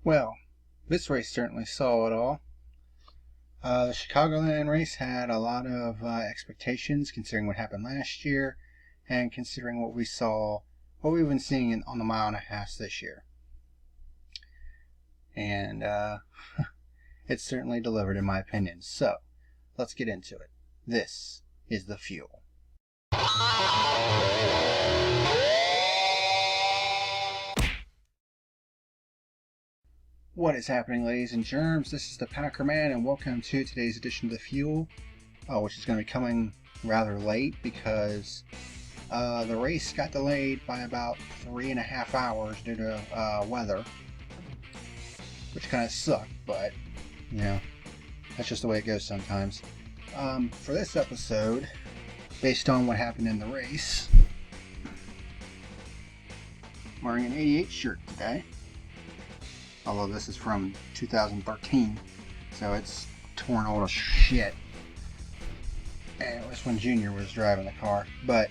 Well, this race certainly saw it all. The Chicagoland race had a lot of expectations considering what happened last year and considering what we've been seeing on the mile and a half this year. And it certainly delivered in my opinion. So, let's get into it. This is the fuel. What is happening, ladies and germs? This is the PackerMan, and welcome to today's edition of The Fuel, which is going to be coming rather late because the race got delayed by about 3.5 hours due to weather, which kind of sucked, but, you know, that's just the way it goes sometimes. For this episode, based on what happened in the race, I'm wearing an 88 shirt today. Although this is from 2013, so it's torn old as shit. And it was when Junior was driving the car. But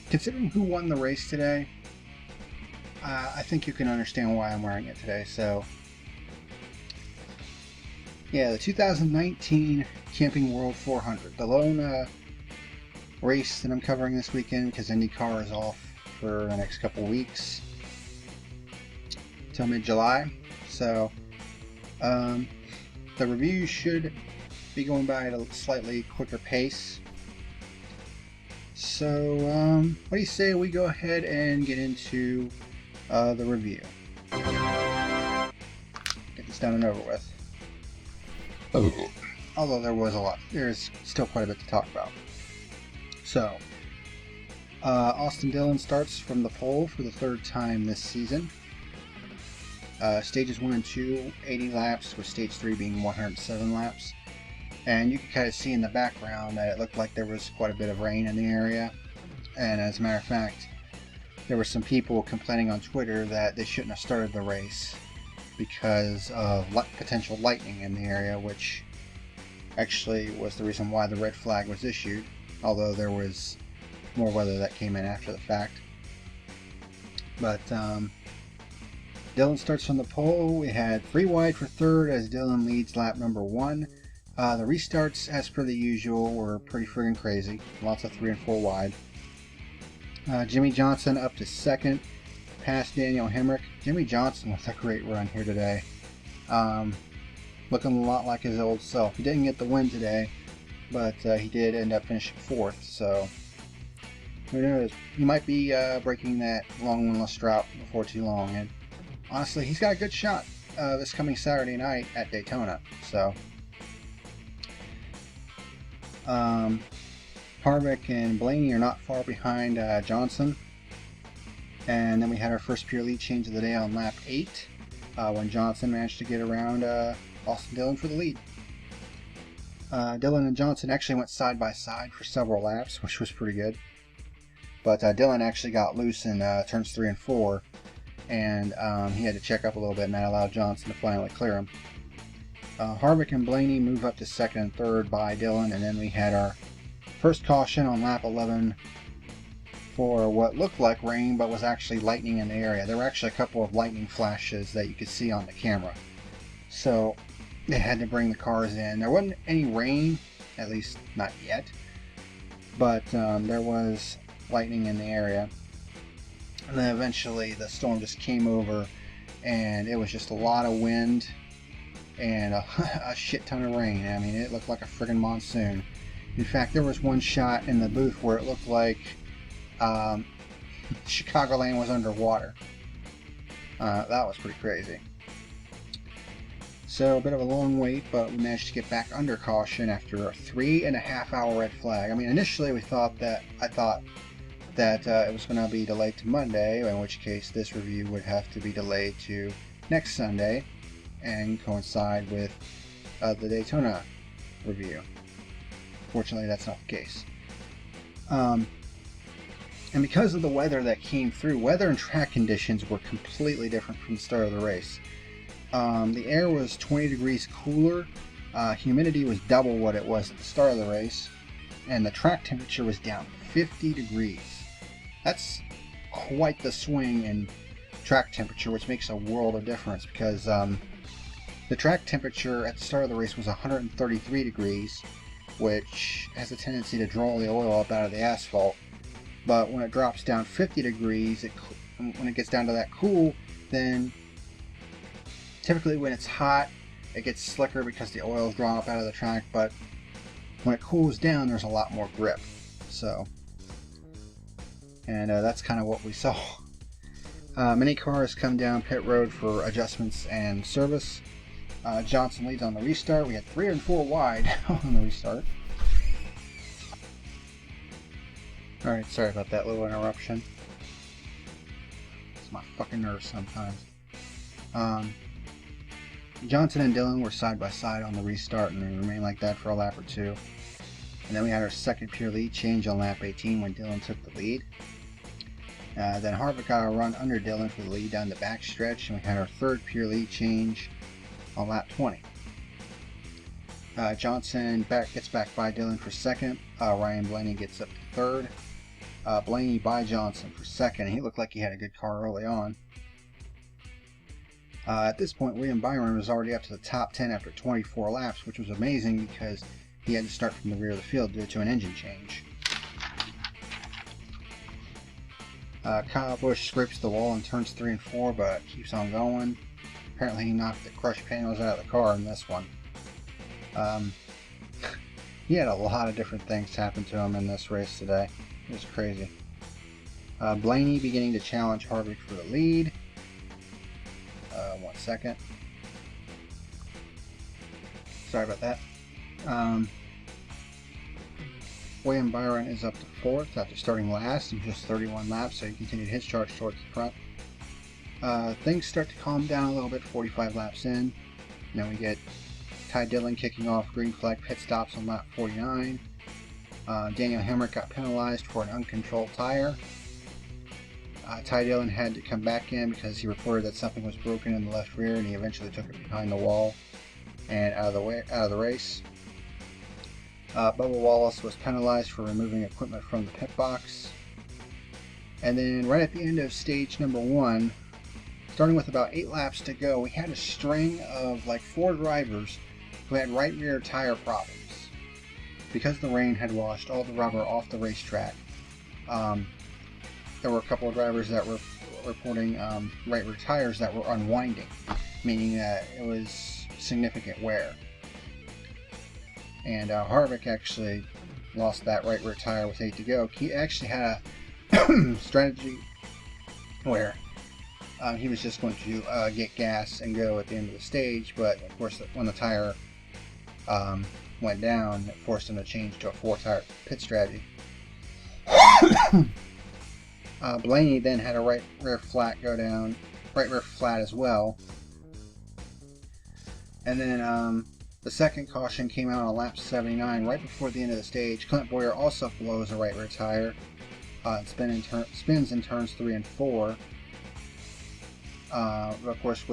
considering who won the race today, I think you can understand why I'm wearing it today. So yeah, the 2019 Camping World 400, the lone race that I'm covering this weekend because IndyCar is off for the next couple weeks. Till mid-July, so the review should be going by at a slightly quicker pace. So what do you say we go ahead and get into the review? Get this done and over with. Although there's still quite a bit to talk about. So Austin Dillon starts from the pole for the third time this season. Stages 1 and 2, 80 laps, with stage 3 being 107 laps. And you can kind of see in the background that it looked like there was quite a bit of rain in the area. And as a matter of fact, there were some people complaining on Twitter that they shouldn't have started the race because of potential lightning in the area, which actually was the reason why the red flag was issued, although there was more weather that came in after the fact. But Dillon starts from the pole. We had 3 wide for third as Dillon leads lap number 1. The restarts, as per the usual, were pretty friggin' crazy. Lots of 3 and 4 wide. Jimmy Johnson up to second, past Daniel Hemrick. Jimmy Johnson with a great run here today. Looking a lot like his old self. He didn't get the win today, but he did end up finishing 4th, so who knows? He might be breaking that long winless drought before too long. And honestly, he's got a good shot this coming Saturday night at Daytona. So, Harvick and Blaney are not far behind Johnson. And then we had our first pure lead change of the day on lap 8 when Johnson managed to get around Austin Dillon for the lead. Dillon and Johnson actually went side by side for several laps, which was pretty good. But Dillon actually got loose in turns 3 and 4. And he had to check up a little bit, and that allowed Johnson to finally clear him. Harvick and Blaney move up to second and third by Dillon, and then we had our first caution on lap 11 for what looked like rain, but was actually lightning in the area. There were actually a couple of lightning flashes that you could see on the camera. So they had to bring the cars in. There wasn't any rain, at least not yet, but there was lightning in the area. And then eventually the storm just came over, and it was just a lot of wind and a shit ton of rain. I mean, it looked like a friggin' monsoon. In fact, there was one shot in the booth where it looked like Chicagoland was underwater. That was pretty crazy. So a bit of a long wait, but we managed to get back under caution after a 3.5 hour red flag. I mean, initially I thought that it was going to be delayed to Monday, in which case this review would have to be delayed to next Sunday and coincide with the Daytona review. Fortunately, that's not the case. And because of the weather that came through, weather and track conditions were completely different from the start of the race. The air was 20 degrees cooler, humidity was double what it was at the start of the race, and the track temperature was down 50 degrees. That's quite the swing in track temperature, which makes a world of difference because the track temperature at the start of the race was 133 degrees, which has a tendency to draw the oil up out of the asphalt. But when it drops down 50 degrees, when it gets down to that cool, then typically when it's hot, it gets slicker because the oil is drawn up out of the track, but when it cools down, there's a lot more grip. So, and that's kind of what we saw. Many cars come down pit road for adjustments and service. Johnson leads on the restart. We had 3 and 4 wide on the restart. Alright, sorry about that little interruption. It's my fucking nerves sometimes. Johnson and Dillon were side by side on the restart and they remained like that for a lap or two. And then we had our second pure lead change on lap 18 when Dillon took the lead. Then Harvick got a run under Dillon for the lead down the back stretch, and we had our third pure lead change on lap 20. Johnson gets back by Dillon for second. Ryan Blaney gets up to third. Blaney by Johnson for second. He looked like he had a good car early on. At this point, William Byron was already up to the top 10 after 24 laps, which was amazing because he had to start from the rear of the field due to an engine change. Kyle Busch scrapes the wall in turns 3 and 4, but keeps on going. Apparently he knocked the crush panels out of the car in this one. He had a lot of different things happen to him in this race today. It was crazy. Blaney beginning to challenge Harvick for the lead. 1 second. Sorry about that. William Byron is up to 4th after starting last in just 31 laps, so he continued his charge towards the front. Things start to calm down a little bit 45 laps in. Now we get Ty Dillon kicking off green flag pit stops on lap 49. Daniel Hemrick got penalized for an uncontrolled tire. Ty Dillon had to come back in because he reported that something was broken in the left rear, and he eventually took it behind the wall and out of the race. Bubba Wallace was penalized for removing equipment from the pit box. And then right at the end of stage number 1, starting with about 8 laps to go, we had a string of like 4 drivers who had right rear tire problems because the rain had washed all the rubber off the racetrack. There were a couple of drivers that were reporting right rear tires that were unwinding, meaning that it was significant wear. And Harvick actually lost that right rear tire with 8 to go. He actually had a strategy where he was just going to get gas and go at the end of the stage, but of course when the tire went down, it forced him to change to a 4-tire pit strategy. Blaney then had a right rear flat go down, right rear flat as well. And then the second caution came out on lap 79, right before the end of the stage. Clint Boyer also blows a right rear tire. Spins in turns 3 and 4. But of course,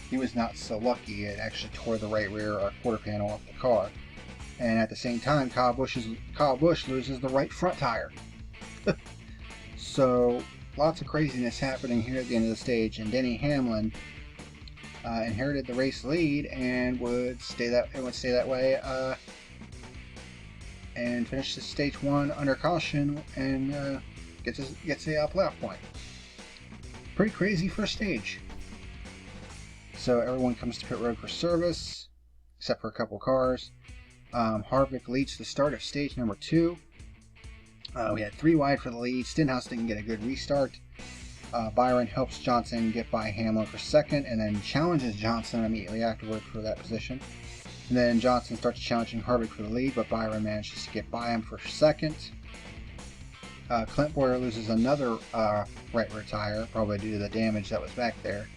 he was not so lucky. It actually tore the right rear quarter panel off the car. And at the same time, Kyle Busch loses the right front tire. So lots of craziness happening here at the end of the stage, and Denny Hamlin inherited the race lead and would stay that way and finish the stage 1 under caution and gets a playoff point. Pretty crazy first stage. So everyone comes to pit road for service, except for a couple cars. Harvick leads the start of stage number 2. We had 3 wide for the lead. Stenhouse didn't get a good restart. Byron helps Johnson get by Hamlin for second, and then challenges Johnson immediately afterward for that position. And then Johnson starts challenging Harvick for the lead, but Byron manages to get by him for second. Clint Boyer loses another right rear tire, probably due to the damage that was back there,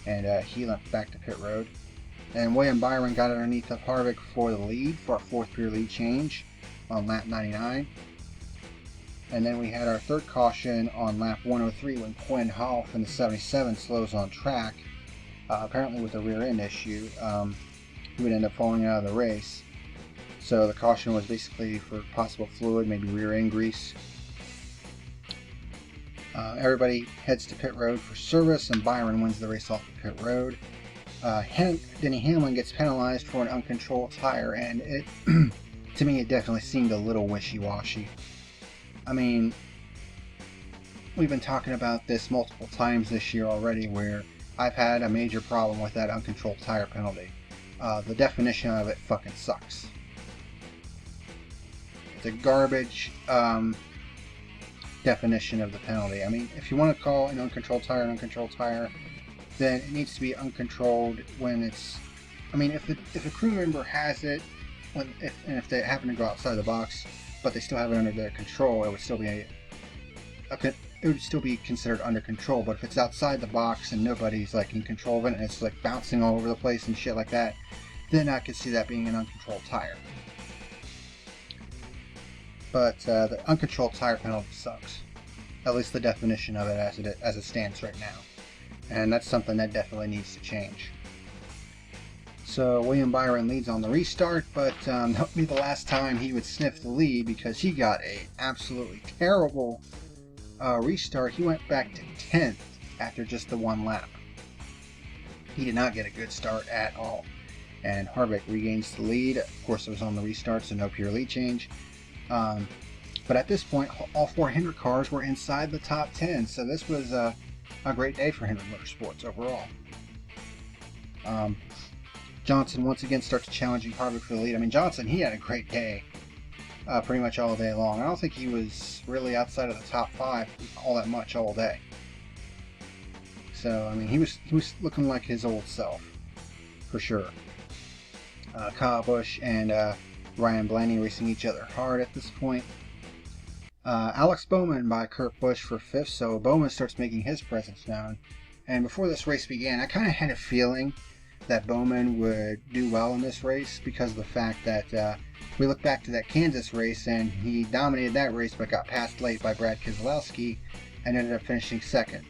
and he left back to pit road. And William Byron got underneath of Harvick for the lead for our 4th pure lead change on lap 99. And then we had our 3rd caution on lap 103 when Quinn Hoff in the 77 slows on track, apparently with a rear end issue. He would end up falling out of the race. So the caution was basically for possible fluid, maybe rear end grease. Everybody heads to pit road for service, and Byron wins the race off the pit road. Denny Hamlin gets penalized for an uncontrolled tire, and it, to me, it definitely seemed a little wishy-washy. I mean, we've been talking about this multiple times this year already, where I've had a major problem with that uncontrolled tire penalty. The definition of it fucking sucks. It's a garbage definition of the penalty. I mean, if you want to call an uncontrolled tire, then it needs to be uncontrolled when it's... I mean, if a crew member has it, if they happen to go outside the box, but they still have it under their control, it would still be considered under control. But if it's outside the box and nobody's like in control of it, and it's like bouncing all over the place and shit like that, then I could see that being an uncontrolled tire. But the uncontrolled tire penalty sucks. At least the definition of it as it stands right now. And that's something that definitely needs to change. So William Byron leads on the restart, but that'll be the last time he would sniff the lead, because he got a absolutely terrible restart. He went back to 10th after just the one lap. He did not get a good start at all. And Harvick regains the lead. Of course, it was on the restart, so no pure lead change. But at this point, all four Hendrick cars were inside the top 10, so this was a great day for Hendrick Motorsports overall. Johnson once again starts challenging Harvick for the lead. I mean, Johnson, he had a great day pretty much all day long. I don't think he was really outside of the top 5 all that much all day. So, I mean, he was looking like his old self, for sure. Kyle Busch and Ryan Blaney racing each other hard at this point. Alex Bowman by Kurt Busch for 5th, so Bowman starts making his presence known. And before this race began, I kind of had a feeling that Bowman would do well in this race, because of the fact that we look back to that Kansas race, and he dominated that race but got passed late by Brad Keselowski and ended up finishing 2nd.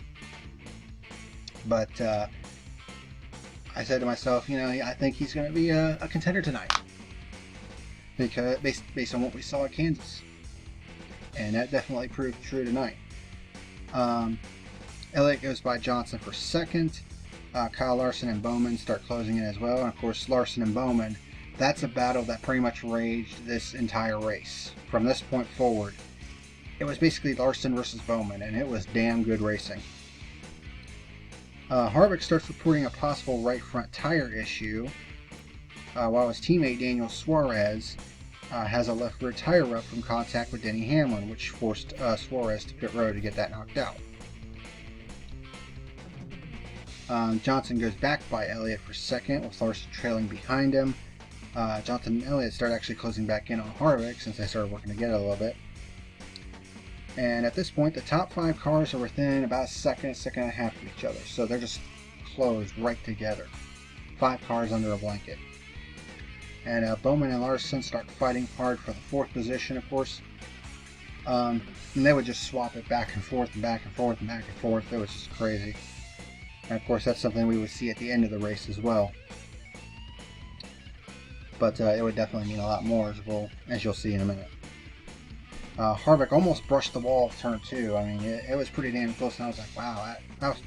But I said to myself, I think he's going to be a contender tonight, because based on what we saw at Kansas. And that definitely proved true tonight. Elliott goes by Johnson for 2nd. Kyle Larson and Bowman start closing in as well. And of course, Larson and Bowman, that's a battle that pretty much raged this entire race. From this point forward, it was basically Larson versus Bowman, and it was damn good racing. Harvick starts reporting a possible right front tire issue, while his teammate Daniel Suarez has a left rear tire rub from contact with Denny Hamlin, which forced Suarez to pit road to get that knocked out. Johnson goes back by Elliott for 2nd, with Larson trailing behind him. Johnson and Elliott start actually closing back in on Harvick since they started working together a little bit. And at this point, the top 5 cars are within about a second and a half of each other, so they're just closed right together. 5 cars under a blanket. And Bowman and Larson start fighting hard for the 4th position, of course. And they would just swap it back and forth and back and forth and back and forth. It was just crazy. And of course, that's something we would see at the end of the race as well. But it would definitely mean a lot more, as you'll see in a minute. Harvick almost brushed the wall of turn 2. I mean, it was pretty damn close, and I was like, wow, that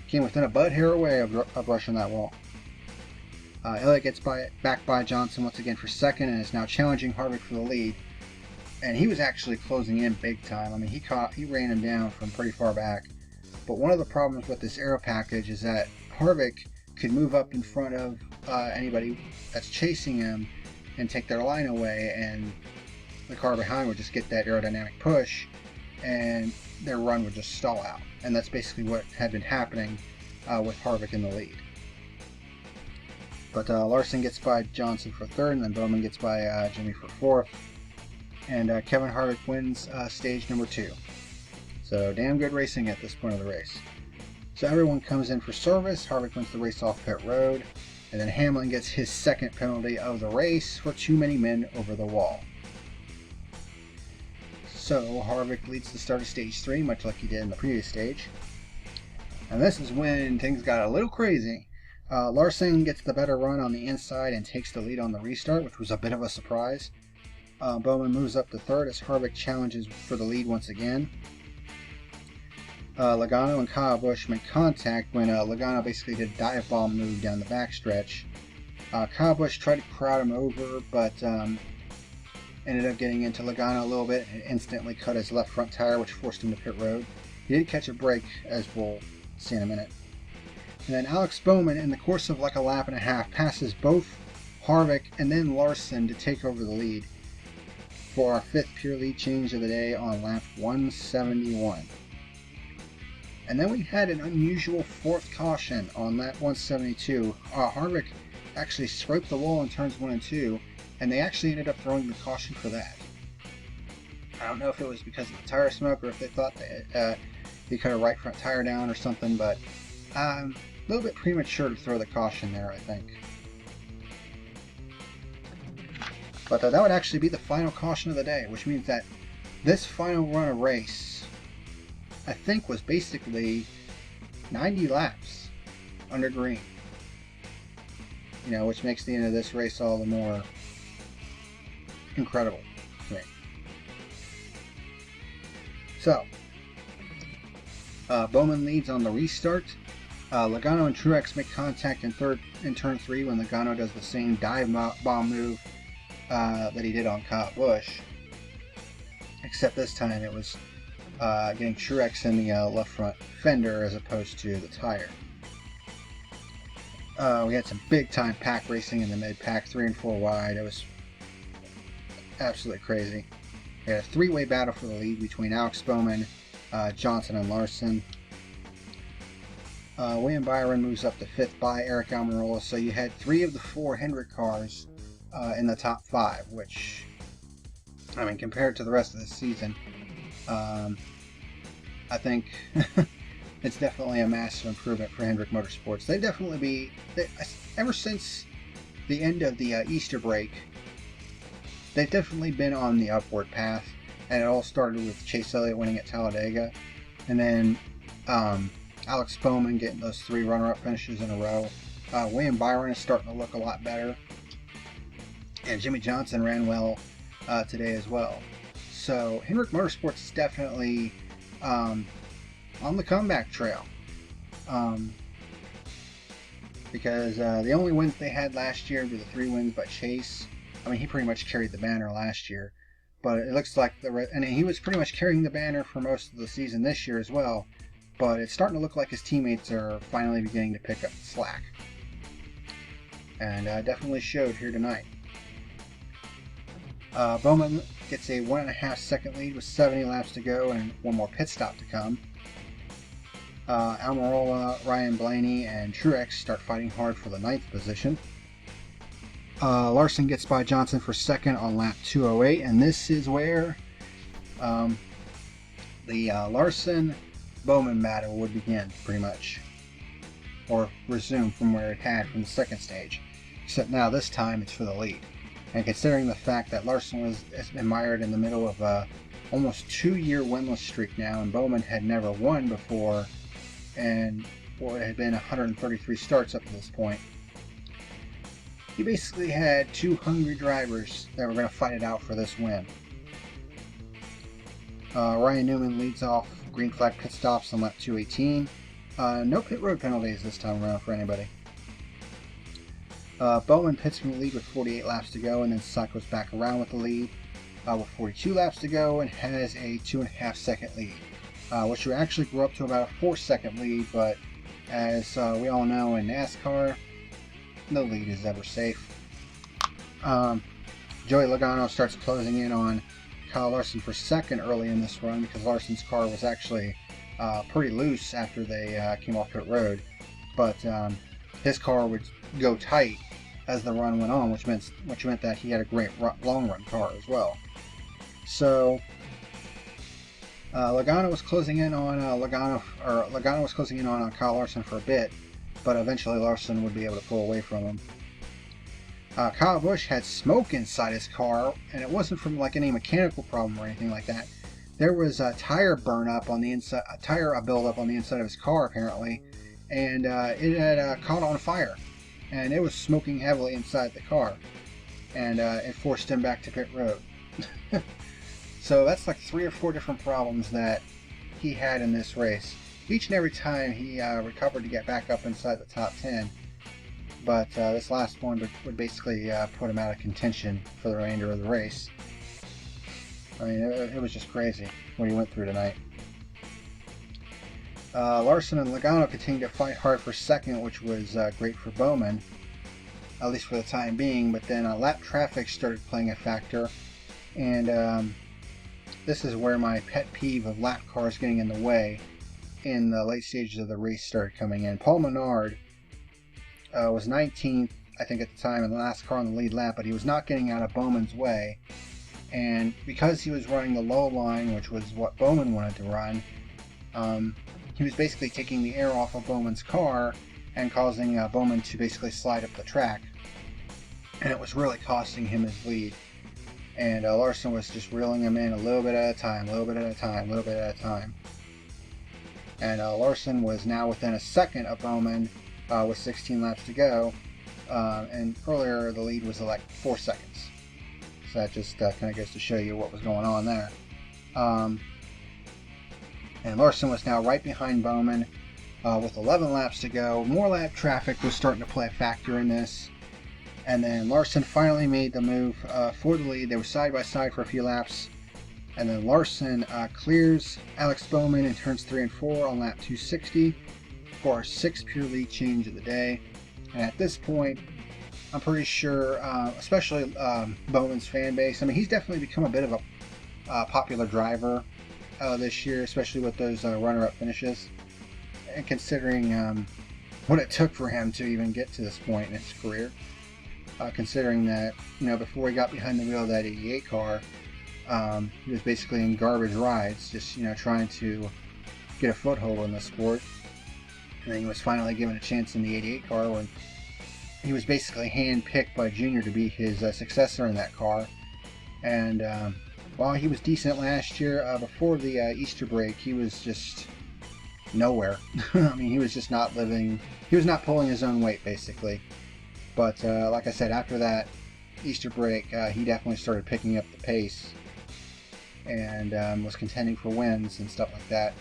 came within a butt hair away of brushing that wall. Elliott gets back by Johnson once again for 2nd, and is now challenging Harvick for the lead. And he was actually closing in big time. I mean, he ran him down from pretty far back. But one of the problems with this aero package is that Harvick could move up in front of anybody that's chasing him and take their line away, and the car behind would just get that aerodynamic push, and their run would just stall out. And that's basically what had been happening with Harvick in the lead. But Larson gets by Johnson for 3rd, and then Bowman gets by Jimmy for 4th. And Kevin Harvick wins stage number 2. So damn good racing at this point of the race. So everyone comes in for service. Harvick wins the race off pit road. And then Hamlin gets his 2nd penalty of the race for too many men over the wall. So Harvick leads the start of stage 3, much like he did in the previous stage. And this is when things got a little crazy. Larson gets the better run on the inside and takes the lead on the restart, which was a bit of a surprise. Bowman moves up to 3rd as Harvick challenges for the lead once again. Logano and Kyle Busch made contact when Logano basically did a dive bomb move down the backstretch. Kyle Busch tried to crowd him over, but ended up getting into Logano a little bit and instantly cut his left front tire, which forced him to pit road. He did catch a break, as we'll see in a minute. And then Alex Bowman, in the course of like a lap and a half, passes both Harvick and then Larson to take over the lead for our 5th pure lead change of the day on lap 171. And then we had an unusual 4th caution on lap 172. Harvick actually scraped the wall in turns 1 and 2, and they actually ended up throwing the caution for that. I don't know if it was because of the tire smoke or if they thought that he cut a right front tire down or something, but a little bit premature to throw the caution there, I think. But that would actually be the final caution of the day, which means that this final run of race, I think, was basically 90 laps under green. You know, which makes the end of this race all the more incredible to me. So, Bowman leads on the restart. Logano and Truex make contact in turn 3 when Logano does the same dive bomb move that he did on Kyle Busch. Except this time it was getting Truex in the left front fender as opposed to the tire. We had some big time pack racing in the mid-pack, 3 and 4 wide. It was absolutely crazy. We had a 3-way battle for the lead between Alex Bowman, Johnson, and Larson. William Byron moves up to 5th by Eric Almirola, so you had 3 of the 4 Hendrick cars in the top 5, which, I mean, compared to the rest of the season, I think it's definitely a massive improvement for Hendrick Motorsports. Ever since the end of the Easter break, they've definitely been on the upward path, and it all started with Chase Elliott winning at Talladega, and then Alex Bowman getting those 3 runner-up finishes in a row. William Byron is starting to look a lot better, and Jimmy Johnson ran well today as well. So Hendrick Motorsports is definitely on the comeback trail, because the only wins they had last year were the 3 wins by Chase. I mean, he pretty much carried the banner last year, but it looks like and he was pretty much carrying the banner for most of the season this year as well. But it's starting to look like his teammates are finally beginning to pick up the slack, and definitely showed here tonight. Bowman gets a 1.5 second lead with 70 laps to go and 1 more pit stop to come. Almirola, Ryan Blaney, and Truex start fighting hard for the 9th position. Larson gets by Johnson for 2nd on lap 208, and this is where the Larson-Bowman battle would begin, pretty much, or resume from where it had from the 2nd stage, except now this time it's for the lead. And considering the fact that Larson has been mired in the middle of a almost 2-year winless streak now, and Bowman had never won before, and it had been 133 starts up to this point, he basically had 2 hungry drivers that were going to fight it out for this win. Ryan Newman leads off green flag pit stops on lap 218. No pit road penalties this time around for anybody. Bowman pits from the lead with 48 laps to go, and then cycles back around with the lead with 42 laps to go and has a 2.5 second lead, which would actually grow up to about a 4-second lead, but as we all know in NASCAR, no lead is ever safe. Joey Logano starts closing in on Kyle Larson for 2nd early in this run, because Larson's car was actually pretty loose after they came off pit road, but his car would go tight as the run went on, which meant that he had a great long run car as well. So Logano was closing in on Logano was closing in on Kyle Larson for a bit, but eventually Larson would be able to pull away from him. Kyle Busch had smoke inside his car, and it wasn't from like any mechanical problem or anything like that. There was a tire buildup on the inside of his car apparently, and it had caught on fire, and it was smoking heavily inside the car, and it forced him back to pit road. So that's like 3 or 4 different problems that he had in this race. each and every time he recovered to get back up inside the top 10. But this last one would basically put him out of contention for the remainder of the race. I mean, it was just crazy what he went through tonight. Larson and Logano continued to fight hard for second, which was great for Bowman, at least for the time being. But then lap traffic started playing a factor, and this is where my pet peeve of lap cars getting in the way in the late stages of the race started coming in. Paul Menard was 19th, I think, at the time, in the last car on the lead lap, but he was not getting out of Bowman's way. And because he was running the low line, which was what Bowman wanted to run, he was basically taking the air off of Bowman's car and causing Bowman to basically slide up the track. And it was really costing him his lead. And Larson was just reeling him in a little bit at a time, a little bit at a time, a little bit at a time. And Larson was now within a second of Bowman with 16 laps to go. And earlier the lead was like 4 seconds. So that just kind of goes to show you what was going on there. And Larson was now right behind Bowman with 11 laps to go. More lap traffic was starting to play a factor in this. And then Larson finally made the move for the lead. They were side by side for a few laps. And then Larson clears Alex Bowman in turns 3 and 4 on lap 260 for our 6th pure lead change of the day. And at this point, I'm pretty sure, especially Bowman's fan base, I mean, he's definitely become a bit of a popular driver this year, especially with those runner-up finishes. And considering what it took for him to even get to this point in his career. Considering that, you know, before he got behind the wheel of that 88 car, he was basically in garbage rides, just, you know, trying to get a foothold in the sport. And then he was finally given a chance in the 88 car when he was basically hand-picked by Junior to be his successor in that car. And while he was decent last year, before the Easter break, he was just nowhere. I mean, he was just not living, he was not pulling his own weight, basically. But like I said, after that Easter break, he definitely started picking up the pace and was contending for wins and stuff like that.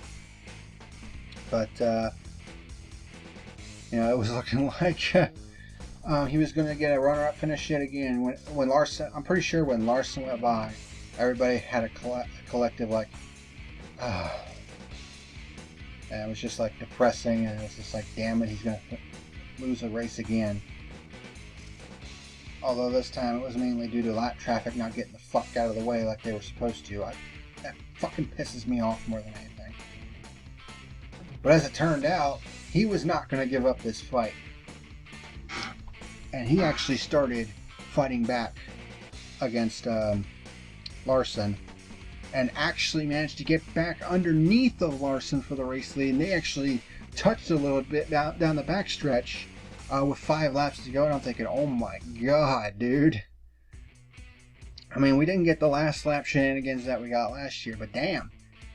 But you know, it was looking like he was going to get a runner-up finish yet again. When Larson, I'm pretty sure when Larson went by, everybody had a collective like, and it was just like depressing, and it was just like, damn it, he's going to lose a race again. Although this time it was mainly due to lap traffic not getting the fuck out of the way like they were supposed to. That fucking pisses me off more than anything. But as it turned out, he was not going to give up this fight. And he actually started fighting back against Larson. And actually managed to get back underneath of Larson for the race lead. And they actually touched a little bit down the backstretch. With 5 laps to go, and I'm thinking, oh my god, dude. I mean, we didn't get the last lap shenanigans that we got last year, but damn.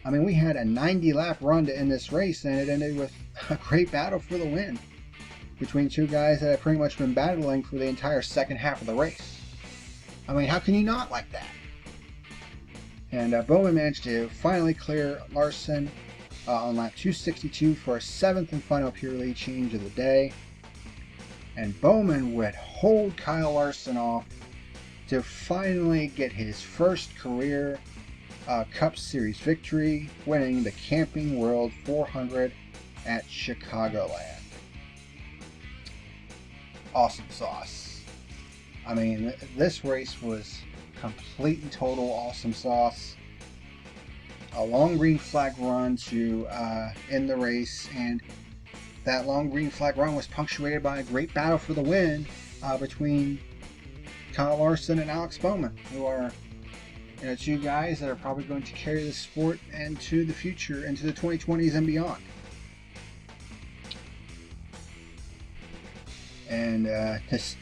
I mean, we had a 90 lap run to end this race, and it ended with a great battle for the win between two guys that have pretty much been battling for the entire second half of the race. I mean, how can you not like that? And Bowman managed to finally clear Larson on lap 262 for a 7th and final pure lead change of the day. And Bowman would hold Kyle Larson off to finally get his first career Cup Series victory, winning the Camping World 400 at Chicagoland. Awesome sauce. I mean, this race was complete and total awesome sauce. A long green flag run to end the race, and that long green flag run was punctuated by a great battle for the win between Kyle Larson and Alex Bowman, who are, you know, two guys that are probably going to carry the sport into the future, into the 2020s and beyond. And just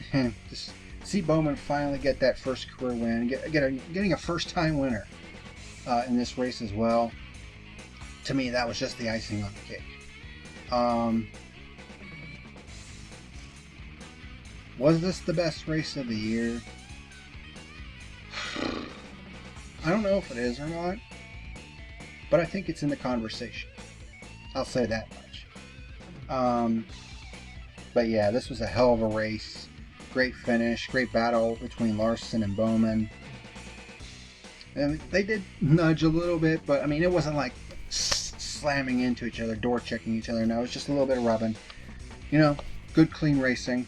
see Bowman finally get that first career win, getting a first-time winner in this race as well. To me, that was just the icing on the cake. Was this the best race of the year? I don't know if it is or not, but I think it's in the conversation. I'll say that much. But yeah, this was a hell of a race. Great finish, great battle between Larson and Bowman. And they did nudge a little bit, but I mean, it wasn't like slamming into each other, door checking each other. No, it was just a little bit of rubbing. You know, good clean racing.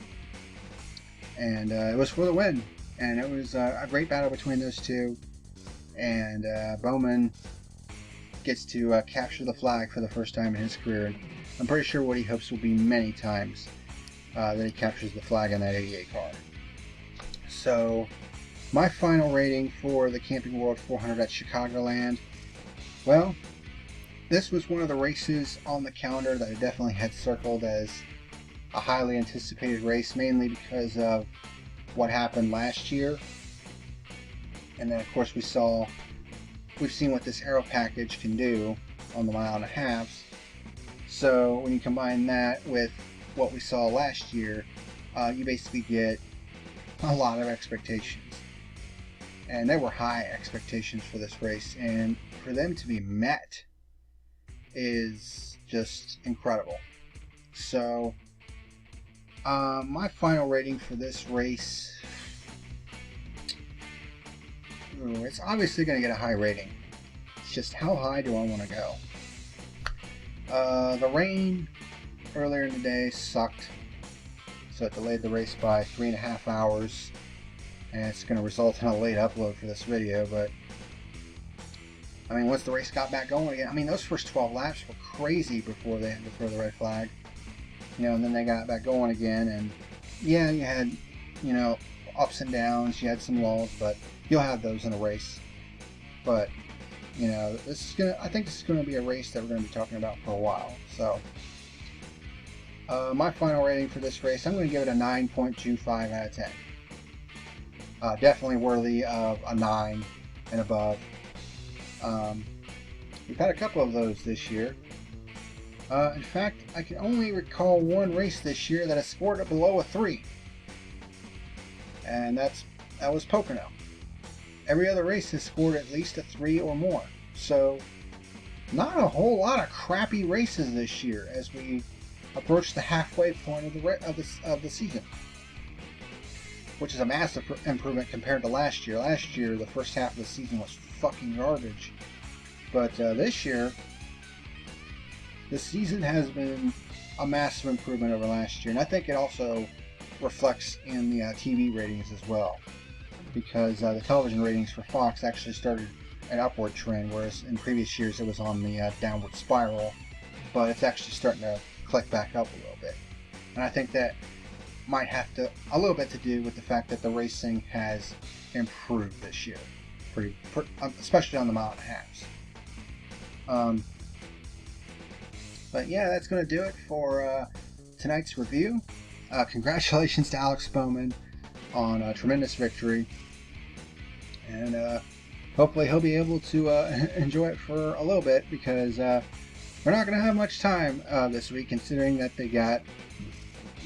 And it was for the win. And it was a great battle between those two. And Bowman gets to capture the flag for the first time in his career. I'm pretty sure what he hopes will be many times that he captures the flag in that 88 car. So, my final rating for the Camping World 400 at Chicagoland, well, this was one of the races on the calendar that I definitely had circled as a highly anticipated race, mainly because of what happened last year. And then, of course, we've seen what this aero package can do on the 1.5 miles. So when you combine that with what we saw last year, you basically get a lot of expectations. And there were high expectations for this race, and for them to be met is just incredible. So my final rating for this race, it's obviously going to get a high rating. It's just how high do I want to go? The rain earlier in the day sucked, so it delayed the race by 3.5 hours, and it's going to result in a late upload for this video. But I mean, once the race got back going again, I mean, those first 12 laps were crazy before they had to throw the red flag, you know, and then they got back going again. And yeah, you had, you know, ups and downs, you had some lulls, but you'll have those in a race. But you know, I think this is gonna be a race that we're gonna be talking about for a while. So my final rating for this race, I'm gonna give it a 9.25 out of 10. Definitely worthy of a 9 and above. We've had a couple of those this year. In fact, I can only recall one race this year that has scored below a 3, and that was Pocono. Every other race has scored at least a 3 or more. So, not a whole lot of crappy races this year as we approach the halfway point of the season, which is a massive improvement compared to last year. Last year, the first half of the season was fucking garbage, but this year, the season has been a massive improvement over last year, and I think it also reflects in the TV ratings as well, because the television ratings for Fox actually started an upward trend, whereas in previous years it was on the downward spiral, but it's actually starting to click back up a little bit. And I think that might have a little bit to do with the fact that the racing has improved this year, especially on the 1.5 miles. But yeah, that's going to do it for tonight's review. Congratulations to Alex Bowman on a tremendous victory, and hopefully he'll be able to enjoy it for a little bit, because we're not going to have much time this week, considering that they got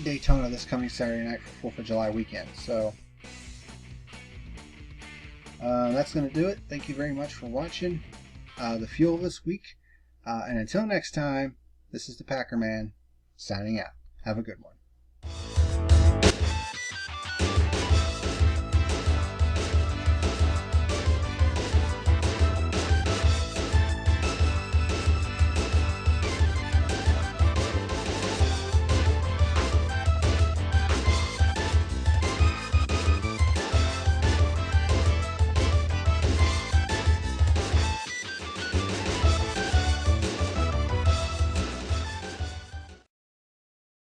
Daytona this coming Saturday night for 4th of July weekend. So that's going to do it. Thank you very much for watching the Fuel this week, and until next time, this is the PackerMan signing out. Have a good one.